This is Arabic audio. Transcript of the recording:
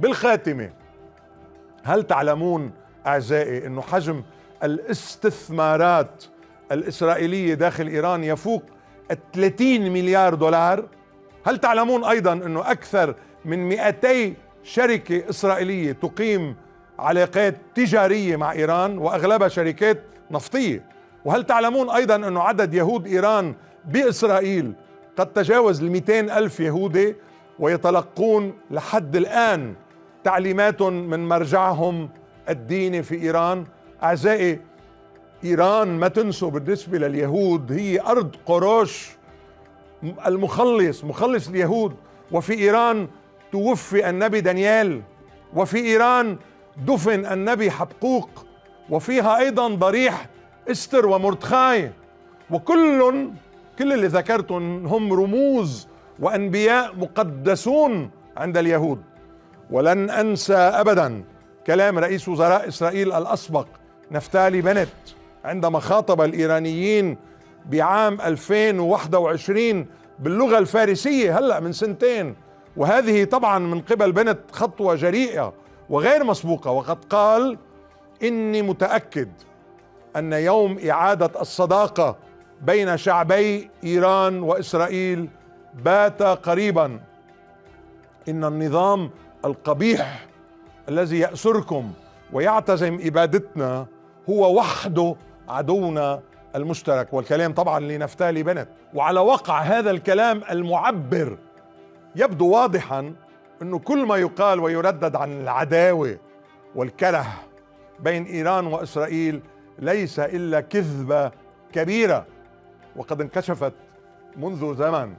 بالخاتمة، هل تعلمون أعزائي أنه حجم الاستثمارات الإسرائيلية داخل إيران يفوق 30 مليار دولار؟ هل تعلمون أيضا أنه أكثر من 200 شركة إسرائيلية تقيم علاقات تجارية مع إيران وأغلبها شركات نفطية؟ وهل تعلمون أيضا أنه عدد يهود إيران بإسرائيل قد تجاوز 200 ألف يهودي، ويتلقون لحد الآن تعليمات من مرجعهم الديني في إيران؟ أعزائي، إيران ما تنسوا بالنسبة لليهود هي أرض قروش، مخلص اليهود. وفي إيران توفي النبي دانيال، وفي إيران دفن النبي حبقوق، وفيها أيضا ضريح استر ومردخاي، وكل اللي ذكرتهم هم رموز وأنبياء مقدسون عند اليهود. ولن أنسى أبدا كلام رئيس وزراء إسرائيل الأسبق نفتالي بنت عندما خاطب الإيرانيين بعام 2021 باللغة الفارسية هلأ من سنتين، وهذه طبعا من قبل بنت خطوة جريئة وغير مسبوقة، وقد قال: إني متأكد أن يوم إعادة الصداقة بين شعبي إيران وإسرائيل بات قريبا. إن النظام القبيح الذي يأسركم ويعتزم إبادتنا هو وحده عدونا المشترك. والكلام طبعا لنفتالي بنت. وعلى وقع هذا الكلام المعبر يبدو واضحا أنه كل ما يقال ويردد عن العداوة والكره بين إيران وإسرائيل ليس إلا كذبة كبيرة، وقد انكشفت منذ زمن.